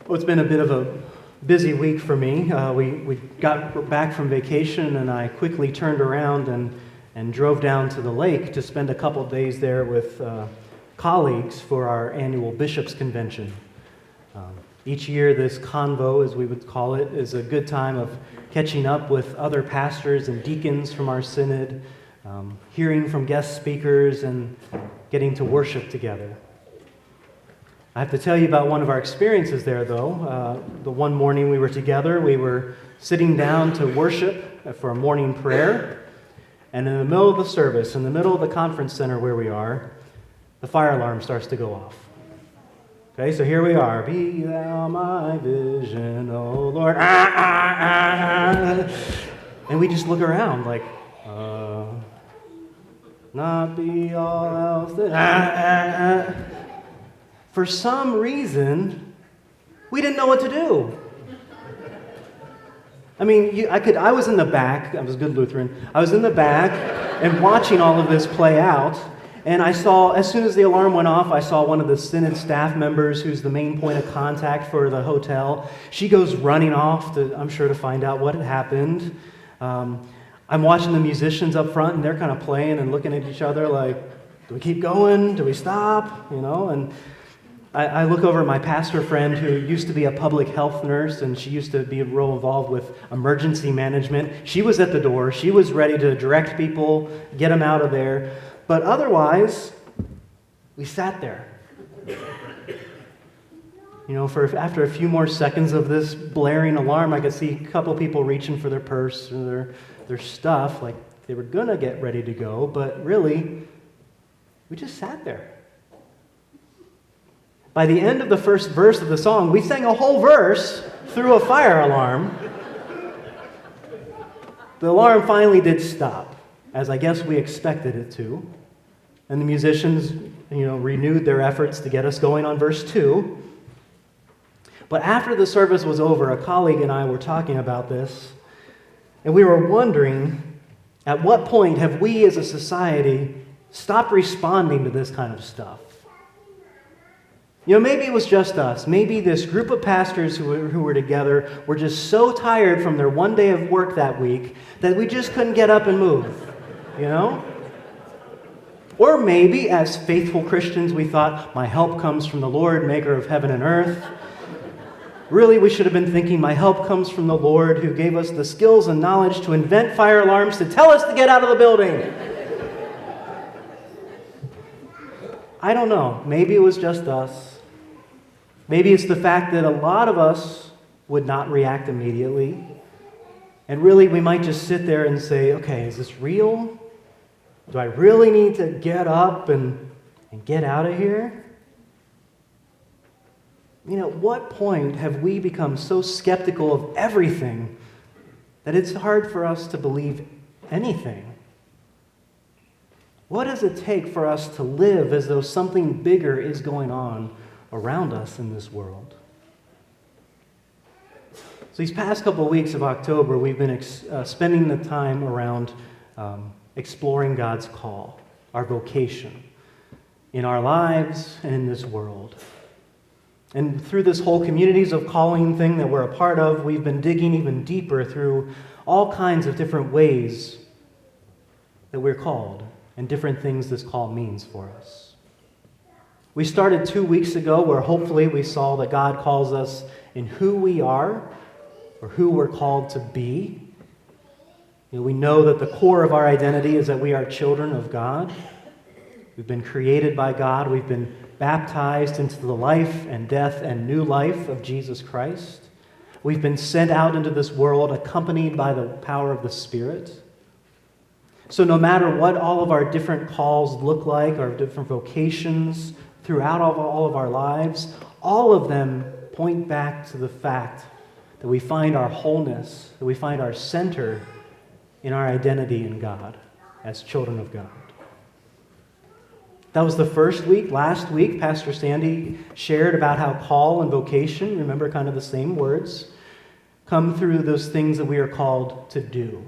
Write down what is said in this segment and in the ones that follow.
Well, it's been a bit of a busy week for me. We got back from vacation, and I quickly turned around and drove down to the lake to spend a couple days there with colleagues for our annual Bishops' Convention. Each year, this convo, as we would call it, is a good time of catching up with other pastors and deacons from our synod, hearing from guest speakers, and getting to worship together. I have to tell you about one of our experiences there, though. The one morning we were together, we were sitting down to worship for a morning prayer, and in the middle of the service, in the middle of the conference center where we are, the fire alarm starts to go off. Okay, so here we are. Be thou my vision, O Lord. And we just look around like, not be all else that For some reason, we didn't know what to do. I mean, I was in the back. I was a good Lutheran. I was in the back and watching all of this play out. And I saw, as soon as the alarm went off, I saw one of the synod staff members, who's the main point of contact for the hotel. She goes running off, I'm sure, to find out what had happened. I'm watching the musicians up front, and they're kind of playing and looking at each other like, do we keep going? Do we stop? You know, and I look over at my pastor friend who used to be a public health nurse, and she used to be real involved with emergency management. She was at the door. She was ready to direct people, get them out of there. But otherwise, we sat there. You know, after a few more seconds of this blaring alarm, I could see a couple people reaching for their purse or their stuff, like they were going to get ready to go, but really, we just sat there. By the end of the first verse of the song, we sang a whole verse through a fire alarm. The alarm finally did stop, as I guess we expected it to. And the musicians, renewed their efforts to get us going on verse 2. But after the service was over, a colleague and I were talking about this, and we were wondering, at what point have we as a society stopped responding to this kind of stuff? Maybe it was just us. Maybe this group of pastors who were together were just so tired from their one day of work that week that we just couldn't get up and move, Or maybe, as faithful Christians, we thought, my help comes from the Lord, maker of heaven and earth. Really, we should have been thinking, my help comes from the Lord, who gave us the skills and knowledge to invent fire alarms to tell us to get out of the building. I don't know. Maybe it was just us. Maybe it's the fact that a lot of us would not react immediately. And really, we might just sit there and say, okay, is this real? Do I really need to get up and get out of here? At what point have we become so skeptical of everything that it's hard for us to believe anything? What does it take for us to live as though something bigger is going on around us in this world? So these past couple of weeks of October, we've been spending the time around exploring God's call, our vocation, in our lives and in this world. And through this whole communities of calling thing that we're a part of, we've been digging even deeper through all kinds of different ways that we're called and different things this call means for us. We started 2 weeks ago where hopefully we saw that God calls us in who we are or who we're called to be. We know that the core of our identity is that we are children of God. We've been created by God. We've been baptized into the life and death and new life of Jesus Christ. We've been sent out into this world accompanied by the power of the Spirit. So no matter what all of our different calls look like, our different vocations throughout all of our lives, all of them point back to the fact that we find our wholeness, that we find our center in our identity in God as children of God. That was the first week. Last week, Pastor Sandy shared about how call and vocation, remember kind of the same words, come through those things that we are called to do.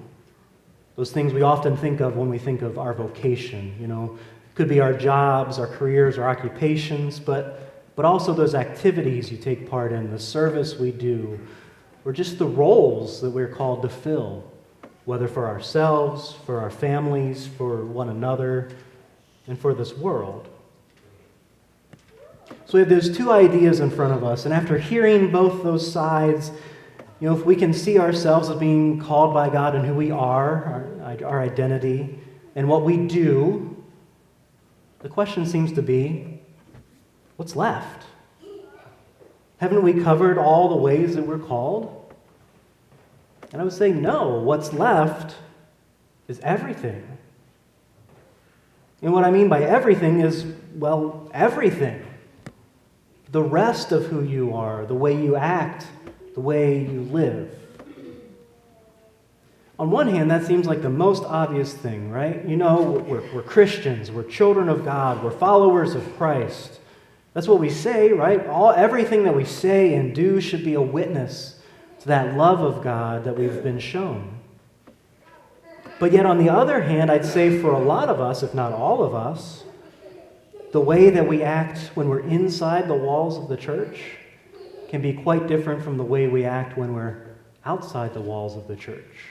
Those things we often think of when we think of our vocation. It could be our jobs, our careers, our occupations, but but also those activities you take part in, the service we do, or just the roles that we're called to fill, whether for ourselves, for our families, for one another, and for this world. So we have those two ideas in front of us, and after hearing both those sides, if we can see ourselves as being called by God and who we are, our identity, and what we do, the question seems to be, what's left? Haven't we covered all the ways that we're called? And I would say no. What's left is everything. And what I mean by everything is, well, everything. The rest of who you are, the way you act, the way you live. On one hand, that seems like the most obvious thing, right? We're Christians, we're children of God, we're followers of Christ. That's what we say, right? Everything that we say and do should be a witness to that love of God that we've been shown. But yet, on the other hand, I'd say for a lot of us, if not all of us, the way that we act when we're inside the walls of the church can be quite different from the way we act when we're outside the walls of the church.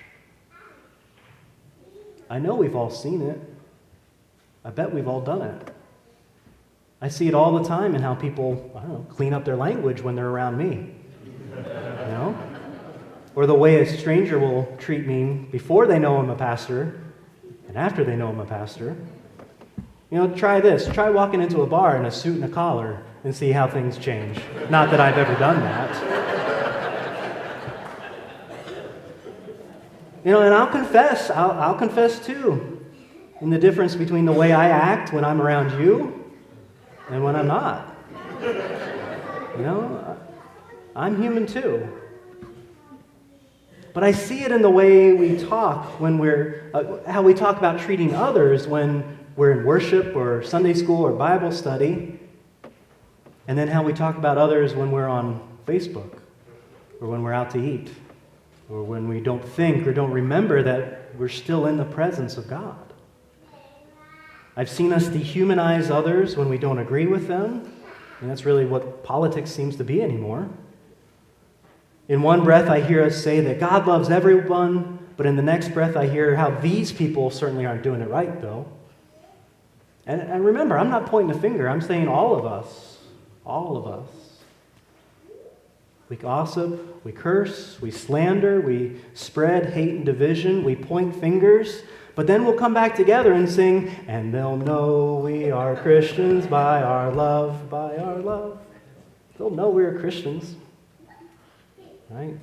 I know we've all seen it. I bet we've all done it. I see it all the time in how people, clean up their language when they're around me. Or the way a stranger will treat me before they know I'm a pastor and after they know I'm a pastor. Try this. Try walking into a bar in a suit and a collar and see how things change. Not that I've ever done that. And I'll confess too, in the difference between the way I act when I'm around you and when I'm not. I'm human too. But I see it in the way we talk when how we talk about treating others when we're in worship or Sunday school or Bible study, and then how we talk about others when we're on Facebook or when we're out to eat or when we don't think or don't remember that we're still in the presence of God. I've seen us dehumanize others when we don't agree with them, and that's really what politics seems to be anymore. In one breath, I hear us say that God loves everyone, but in the next breath, I hear how these people certainly aren't doing it right, though. And remember, I'm not pointing a finger. I'm saying all of us. All of us. We gossip, we curse, we slander, we spread hate and division, we point fingers, but then we'll come back together and sing, and they'll know we are Christians by our love, by our love. They'll know we're Christians. Right?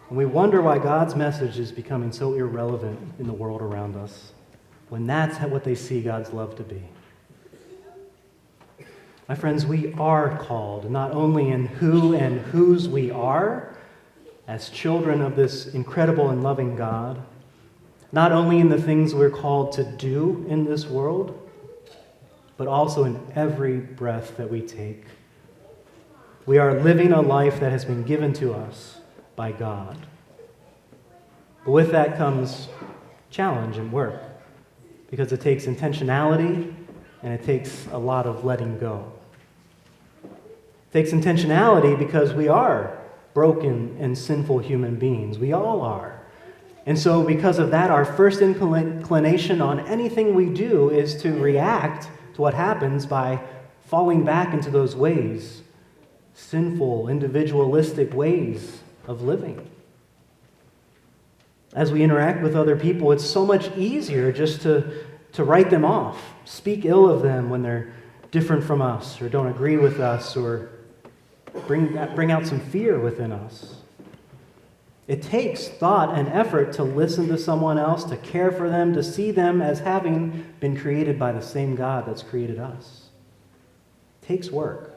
And we wonder why God's message is becoming so irrelevant in the world around us, when that's what they see God's love to be. My friends, we are called not only in who and whose we are as children of this incredible and loving God, not only in the things we're called to do in this world, but also in every breath that we take. We are living a life that has been given to us by God. But with that comes challenge and work, because it takes intentionality and it takes a lot of letting go. It takes intentionality because we are broken and sinful human beings. We all are. And so because of that, our first inclination on anything we do is to react to what happens by falling back into those ways, sinful, individualistic ways of living. As we interact with other people, it's so much easier just to write them off, speak ill of them when they're different from us or don't agree with us or bring out some fear within us. It takes thought and effort to listen to someone else, to care for them, to see them as having been created by the same God that's created us. It takes work.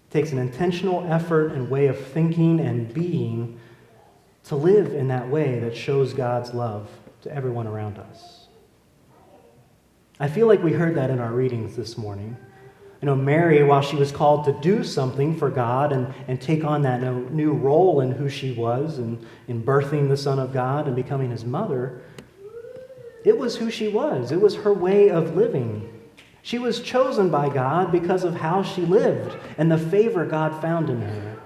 It takes an intentional effort and way of thinking and being to live in that way that shows God's love to everyone around us. I feel like we heard that in our readings this morning. Mary, while she was called to do something for God and take on that new role in who she was and in birthing the Son of God and becoming his mother, it was who she was. It was her way of living. She was chosen by God because of how she lived and the favor God found in her.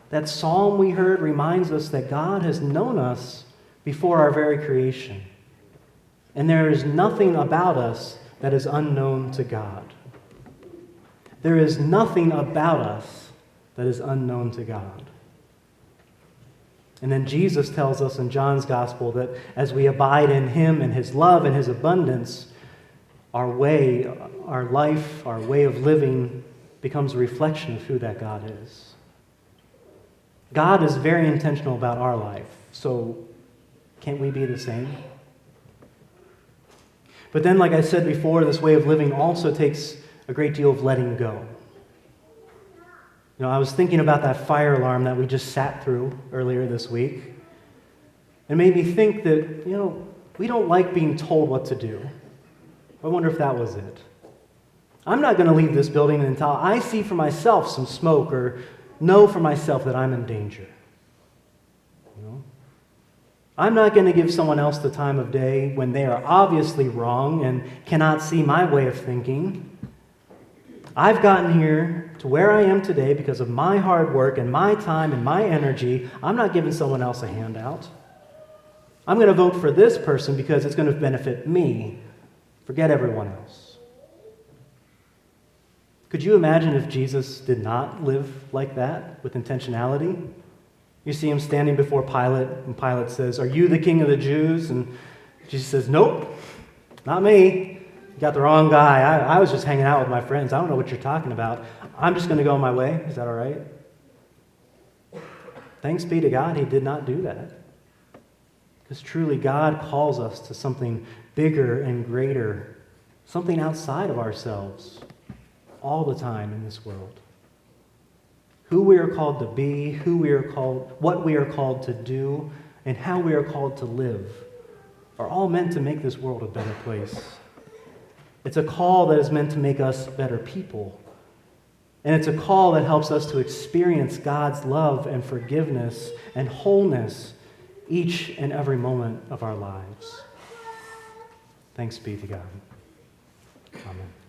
That psalm we heard reminds us that God has known us before our very creation. And there is nothing about us that is unknown to God. There is nothing about us that is unknown to God. And then Jesus tells us in John's Gospel that as we abide in Him and His love and His abundance, our way, our life, our way of living becomes a reflection of who that God is. God is very intentional about our life, so can't we be the same? But then, like I said before, this way of living also takes a great deal of letting go. I was thinking about that fire alarm that we just sat through earlier this week. It made me think that, we don't like being told what to do. I wonder if that was it. I'm not going to leave this building until I see for myself some smoke or know for myself that I'm in danger. I'm not going to give someone else the time of day when they are obviously wrong and cannot see my way of thinking. I've gotten here to where I am today because of my hard work and my time and my energy. I'm not giving someone else a handout. I'm going to vote for this person because it's going to benefit me. Forget everyone else. Could you imagine if Jesus did not live like that with intentionality? You see him standing before Pilate, and Pilate says, "Are you the king of the Jews?" And Jesus says, "Nope, not me. You got the wrong guy. I was just hanging out with my friends. I don't know what you're talking about. I'm just going to go my way. Is that all right?" Thanks be to God, he did not do that. Because truly, God calls us to something bigger and greater, something outside of ourselves, all the time in this world. Who we are called to be, what we are called to do, and how we are called to live are all meant to make this world a better place. It's a call that is meant to make us better people. And it's a call that helps us to experience God's love and forgiveness and wholeness each and every moment of our lives. Thanks be to God. Amen.